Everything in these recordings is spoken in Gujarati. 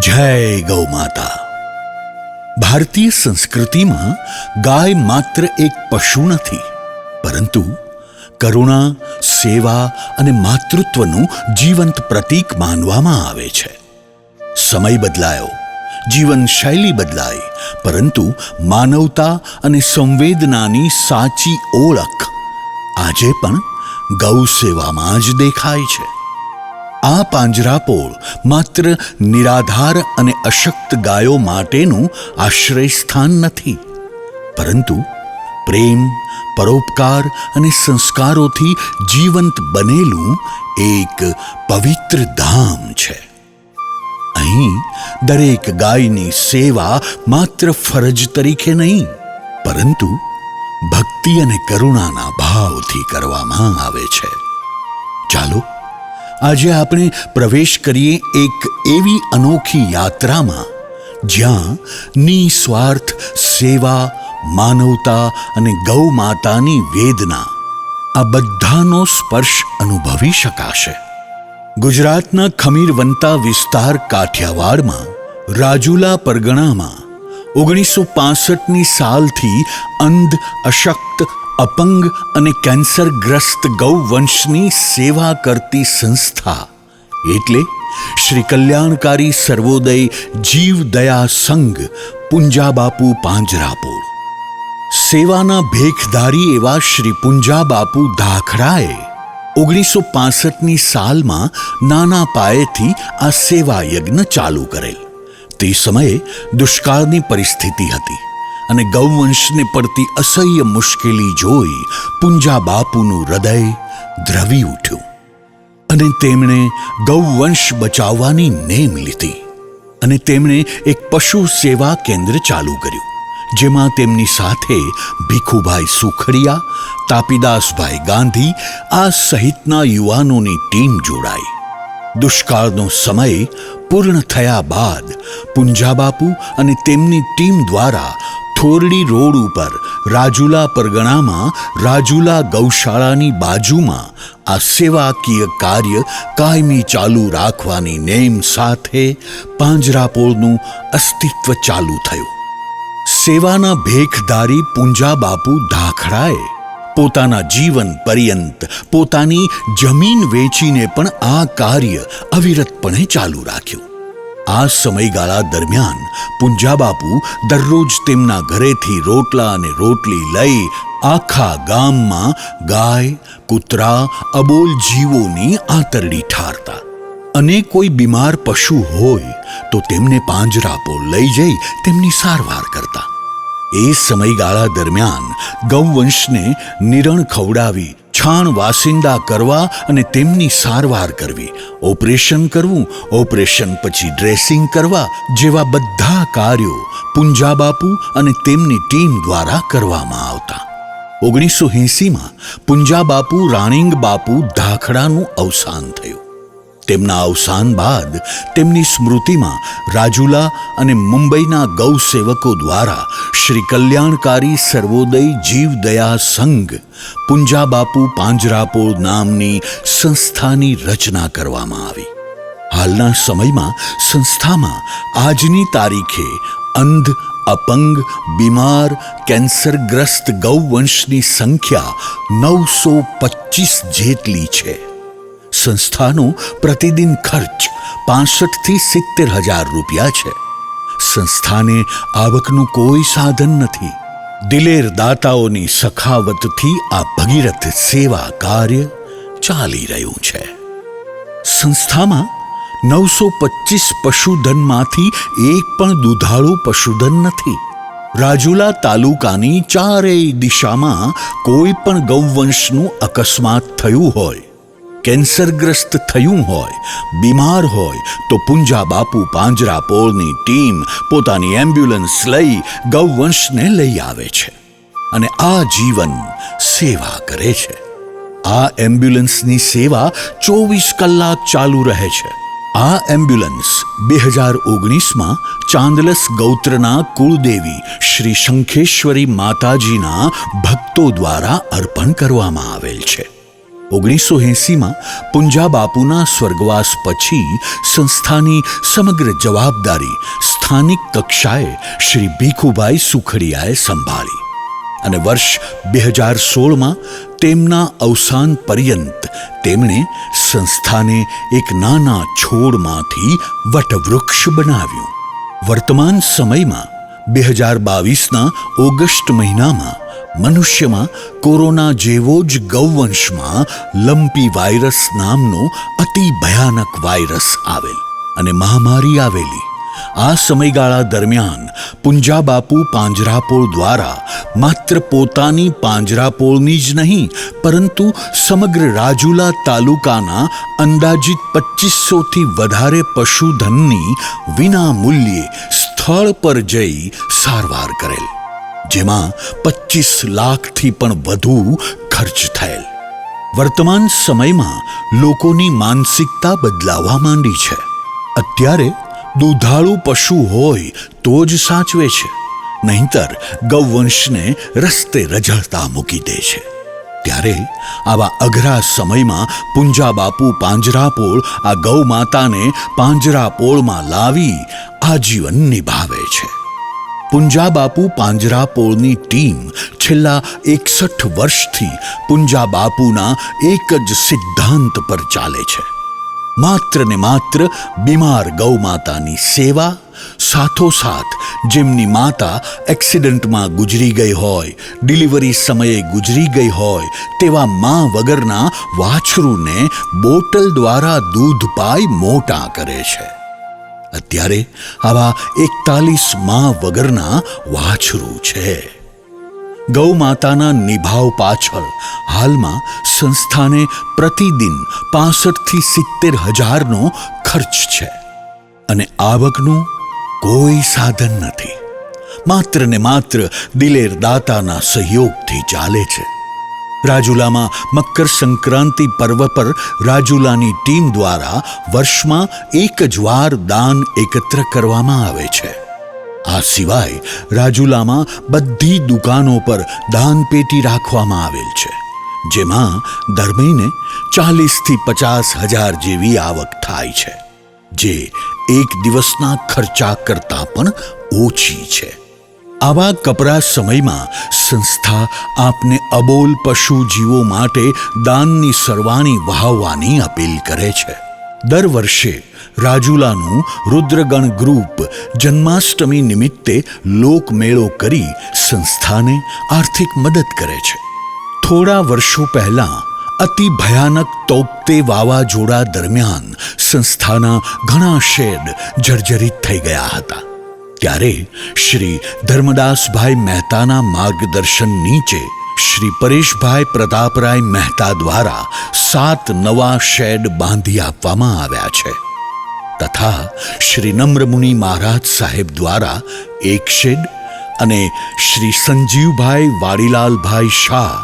જય ગૌ માતા. ભારતીય સંસ્કૃતિમાં ગાય માત્ર એક પશુ નથી, પરંતુ કરુણા, સેવા અને માતૃત્વનું જીવંત પ્રતીક માનવામાં આવે છે. સમય બદલાયો, જીવનશૈલી બદલાઈ, પરંતુ માનવતા અને સંવેદનાની સાચી ઓળખ આજે પણ ગૌ સેવામાં જ દેખાય છે. આ પાંજરાપોળ માત્ર નિરાધાર અને અશક્ત ગાયો માટેનું આશ્રય સ્થાન નથી, પરંતુ પ્રેમ, પરોપકાર અને સંસ્કારોથી જીવંત બનેલું એક પવિત્ર ધામ છે. અહીં દરેક ગાયની સેવા માત્ર ફરજ તરીકે નહીં, પરંતુ ભક્તિ અને કરુણાના ભાવથી કરવામાં આવે છે. ચાલો આજે આપણે પ્રવેશ કરીએ એક એવી અનોખી યાત્રામાં જ્યાં નિસ્વાર્થ સેવા, માનવતા અને ગૌ માતાની વેદના આ બધાનો સ્પર્શ અનુભવી શકાશે. ગુજરાતના ખમીરવંતા વિસ્તાર કાઠિયાવાડમાં રાજુલા પરગણામાં 1965ની સાલથી અંધ, અશક્ત, અપંગ અને કેન્સરગ્રસ્ત ગૌવંશની સેવા કરતી સંસ્થા એટલે શ્રી કલ્યાણકારી સર્વોદય જીવદયા સંઘ પુંજાબાપુ પાંજરાપોળ. સેવાના ભેખધારી એવા શ્રી પુંજાબાપુ ધાખડાએ 1965ની સાલમાં નાના પાયેથી આ સેવા યજ્ઞ ચાલુ કરેલ. તે સમયે દુષ્કાળની પરિસ્થિતિ હતી અને ગૌવંશને પડતી અસહ્ય મુશ્કેલી જોઈ પુંજાબાપુનું હૃદય દ્રવી ઉઠ્યું અને તેમણે ગૌવંશ બચાવવાની નેમ લીધી અને તેમણે એક પશુ સેવા કેન્દ્ર ચાલુ કર્યું, જેમાં તેમની સાથે ભીખુભાઈ સુખડિયા, તાપીદાસભાઈ ગાંધી આ સહિતના યુવાનોની ટીમ જોડાઈ. દુષ્કાળનો સમય પૂર્ણ થયા બાદ પુંજાબાપુ અને તેમની ટીમ દ્વારા થોરડી રોડ ઉપર રાજુલા પરગણામાં રાજુલા ગૌશાળાની બાજુમાં આ સેવાકીય કાર્ય કાયમી ચાલુ રાખવાની નેમ સાથે પાંજરાપોળનું અસ્તિત્વ ચાલુ થયું. સેવાના ભેખધારી પુંજાબાપુ ધાખડાએ પોતાના જીવન પર્યંત પોતાની જમીન વેચીને પણ આ કાર્ય અવિરતપણે ચાલુ રાખ્યું. આ સમયગાળા દરમિયાન પુંજાબાપુ દરરોજ તેમના ઘરેથી રોટલા અને રોટલી લઈ આખા ગામમાં ગાય, કૂતરા, અબોલ જીવોની આંતરડી ઠારતા અને કોઈ બીમાર પશુ હોય તો તેમને પાંજરાપોળ લઈ જઈ તેમની સારવાર કરતા. એ સમયગાળા દરમિયાન ગૌવંશને નિરણ ખવડાવી, છાણ વાસિંદા કરવા અને તેમની સારવાર કરવી, ઓપરેશન કરવું, ઓપરેશન પછી ડ્રેસિંગ કરવા જેવા બધા કાર્યો પુંજાબાપુ અને તેમની ટીમ દ્વારા કરવામાં આવતા. 1980માં પુંજાબાપુ રાણીંગબાપુ ધાખડાનું અવસાન થયું. તેમના અવસાન બાદ તેમની સ્મૃતિમાં રાજુલા અને મુંબઈના ગૌસેવકો દ્વારા શ્રી કલ્યાણકારી સર્વોદય જીવદયા સંઘ પુંજાબાપુ પાંજરાપોળ નામની સંસ્થાની રચના કરવામાં આવી. હાલના સમયમાં સંસ્થામાં આજની તારીખે અંધ, અપંગ, બીમાર, કેન્સરગ્રસ્ત ગૌવંશની સંખ્યા 925 જેટલી છે. સંસ્થાનો પ્રતિદિન ખર્ચ 65થી 70 હજાર રૂપિયા છે. સંસ્થાને આવકનું કોઈ સાધન નથી. દિલેર દાતાઓની સખાવતથી આ ભગીરથ સેવા કાર્ય ચાલી રહ્યું છે. સંસ્થામાં 925 પશુધનમાંથી એક પણ દુધાળું પશુધન નથી. રાજુલા તાલુકાની ચારેય દિશામાં કોઈ પણ ગૌવંશનું અકસ્માત થયું હોય, કેન્સરગ્રસ્ત થયું હોય, બીમાર હોય તો પુંજાબાપુ પાંજરાપોળની ટીમ પોતાની એમ્બ્યુલન્સ લઈ ગૌવંશને લઈ આવે છે અને આ જીવન સેવા કરે છે. આ એમ્બ્યુલન્સની સેવા 24 કલાક ચાલુ રહે છે. આ એમ્બ્યુલન્સ 2019માં ચાંદલસ ગૌત્રના કુળદેવી શ્રી શંખેશ્વરી માતાજીના ભક્તો દ્વારા અર્પણ કરવામાં આવેલ છે. 1980માં પુંજા બાપુના સ્વર્ગવાસ પછી સંસ્થાની સમગ્ર જવાબદારી સ્થાનિક કક્ષાએ શ્રી ભીખુભાઈ સુખડિયાએ સંભાળી અને વર્ષ 2016માં તેમના અવસાન પર્યંત તેમણે સંસ્થાને એક નાના છોડમાંથી વટવૃક્ષ બનાવ્યું. વર્તમાન સમયમાં 2022ના ઓગસ્ટ મહિનામાં મનુષ્યમાં કોરોના જેવો જ ગૌવંશમાં લંપી વાયરસ નામનો અતિ ભયાનક વાયરસ આવેલ અને મહામારી આવેલી. આ સમયગાળા દરમિયાન પુંજા બાપુ પાંજરાપોળ દ્વારા માત્ર પોતાની પાંજરાપોળની જ નહીં પરંતુ સમગ્ર રાજુલા તાલુકાના અંદાજિત 2500થી વધારે પશુધનની વિના મૂલ્યે સ્થળ પર જઈ સારવાર કરેલ, જેમાં 25 લાખથી પણ વધુ ખર્ચ થયેલ. વર્તમાન સમયમાં લોકોની માનસિકતા બદલાવા માંડી છે. અત્યારે દુધાળુ પશુ હોય તો જ સાચવે છે, નહીંતર ગૌવંશને રસ્તે રઝળતા મૂકી દે છે. ત્યારે આવા અઘરા સમયમાં પુંજા બાપુ પાંજરાપોળ આ ગૌ માતાને પાંજરાપોળમાં લાવી આજીવન નિભાવે છે. પુંજા બાપુ પાંજરાપોળની ટીમ છેલ્લા 61 વર્ષથી પુંજા બાપુના એક જ સિદ્ધાંત પર ચાલે છે. માત્ર ને માત્ર બીમાર ગૌ માતાની સેવા, સાથોસાથ જેમની માતા એક્સિડન્ટમાં ગુજરી ગઈ હોય, ડિલિવરી સમયે ગુજરી ગઈ હોય તેવા મા વગરના વાછરૂને બોટલ દ્વારા દૂધ પાઈ મોટા કરે છે. અત્યારે આવા 41 મા વગરના વાછરૂ છે. ગૌ માતાના નિભાવ પાછળ હાલમાં સંસ્થાને પ્રતિદિન 65થી 70 હજારનો ખર્ચ છે અને આવકનું કોઈ સાધન નથી. માત્ર ને માત્ર દિલેર દાતાના સહયોગથી ચાલે છે. રાજુલામાં મકર સંક્રાંતિ પર્વ પર રાજુલાની ટીમ દ્વારા વર્ષમાં એક જ વાર દાન એકત્ર કરવામાં આવે છે. આ સિવાય રાજુલામાં બધી દુકાનો પર દાન પેટી રાખવામાં આવેલ છે, જેમાં દર મહિને 40થી 50 હજાર જેવી આવક થાય છે, જે એક દિવસના ખર્ચા કરતાં પણ ઓછી છે. આવા કપરા સમયમાં સંસ્થા આપને અબોલ પશુ જીવો માટે દાનની સરવાણી વહાવવાની અપીલ કરે છે. દર વર્ષે રાજુલાનું રુદ્રગણ ગ્રુપ જન્માષ્ટમી નિમિત્તે લોકમેળો કરી સંસ્થાને આર્થિક મદદ કરે છે. થોડા વર્ષો પહેલાં અતિ ભયાનક તૌક્તે વાવાઝોડા દરમિયાન સંસ્થાના ઘણા શેડ જર્જરિત થઈ ગયા હતા. ત્યારે શ્રી ધર્મદાસભાઈ મહેતાના માર્ગદર્શન નીચે શ્રી પરેશભાઈ પ્રતાપરાય મહેતા દ્વારા 7 નવા શેડ બાંધી આપવામાં આવ્યા છે તથા શ્રી નમ્રમુનિ મહારાજ સાહેબ દ્વારા એક શેડ અને શ્રી સંજીવભાઈ વાડીલાલભાઈ શાહ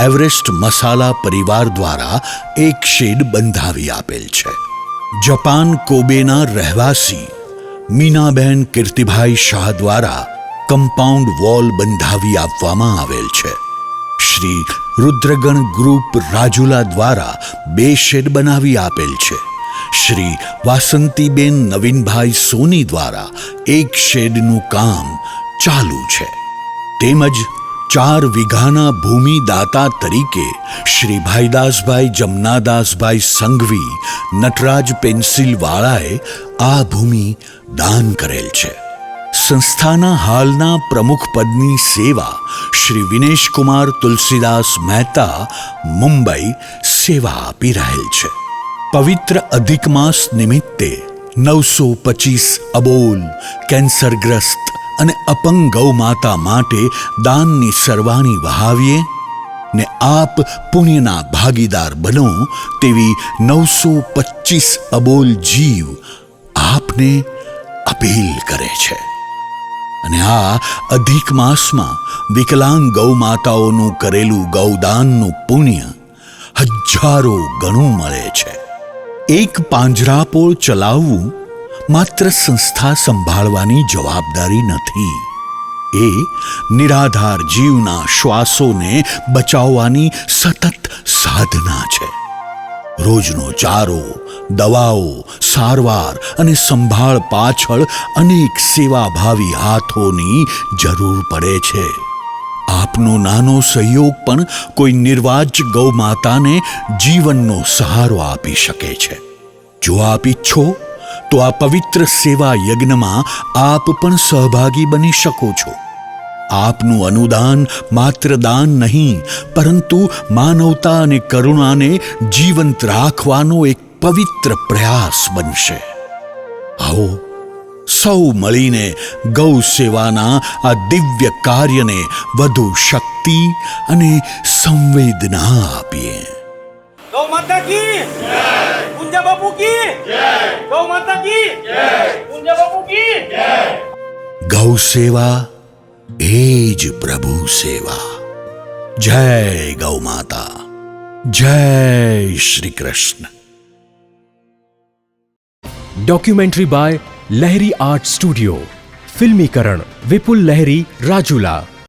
એવરેસ્ટ મસાલા પરિવાર દ્વારા એક શેડ બંધાવી આપેલ છે. જાપાન કોબેના રહેવાસી મીનાબેન કીર્તિભાઈ શાહ દ્વારા કમ્પાઉન્ડ વોલ બંધાવી આપવામાં આવેલ છે. શ્રી રુદ્રગણ ગ્રુપ રાજુલા દ્વારા 2 શેડ બનાવી આપેલ છે. શ્રી વાસંતીબેન નવીનભાઈ સોની દ્વારા એક શેડનું કામ ચાલુ છે. તેમજ 4 વીઘાના ભૂમિદાતા તરીકે શ્રી ભાઈદાસભાઈ જમનાદાસભાઈ સંઘવી નટરાજ પેન્સિલવાળાએ આ ભૂમિ દાન કરેલ છે. સંસ્થાના હાલના પ્રમુખ પદની સેવા શ્રી વિનેશકુમાર તુલસીદાસ મહેતા મુંબઈ સેવા આપી રહેલ છે. પવિત્ર અધિક માસ નિમિત્તે 925 અબોલ કેન્સરગ્રસ્ત અને અપંગ ગૌ માતા માટે દાનની સરવાણી વહાવીએ ને આપ પુણ્યના ભાગીદાર બનો તેવી 925 અબોલ જીવ આપને અપીલ કરે છે. અને આ અધિક માસમાં વિકલાંગ ગૌ માતાઓનું કરેલું ગૌદાનનું પુણ્ય હજારો ગણું મળે છે. એક પાંજરાપોળ ચલાવવું માત્ર સંસ્થા સંભાળવાની જવાબદારી નથી, એ નિરાધાર જીવના શ્વાસોને બચાવવાની સતત સાધના ભાવના છે. રોજનો ચારો, દવાઓ, સારવાર અને સંભાળ પાછળ અનેક સેવાભાવી હાથોની જરૂર પડે છે. આપનો નાનો સહયોગ પણ કોઈ નિર્વાચ ગૌ માતાને જીવનનો સહારો આપી શકે છે. જો આપ ઈચ્છો તો આ પવિત્ર સેવા યજ્ઞમાં આપ પણ સહભાગી બની શકો છો. આપનું અનુદાન માત્ર દાન નહીં, પરંતુ માનવતા અને કરુણાને જીવંત રાખવાનો એક પવિત્ર પ્રયાસ બનશે. આવો સૌ મળીને ગૌ સેવાના આ દિવ્ય કાર્યને વધુ શક્તિ અને સંવેદના આપીએ. ગૌ માતા કી જય, પૂંજા બાપુ કી જય, ગૌ માતા કી જય, પૂંજા બાપુ કી જય. ગૌ સેવા એ જ પ્રભુ સેવા. જય ગૌ માતા, જય શ્રી કૃષ્ણ. डॉक्यूमेंट्री बाय लहरी आर्ट स्टूडियो. फिल्मीकरण विपुल लहरी, રાજુલા.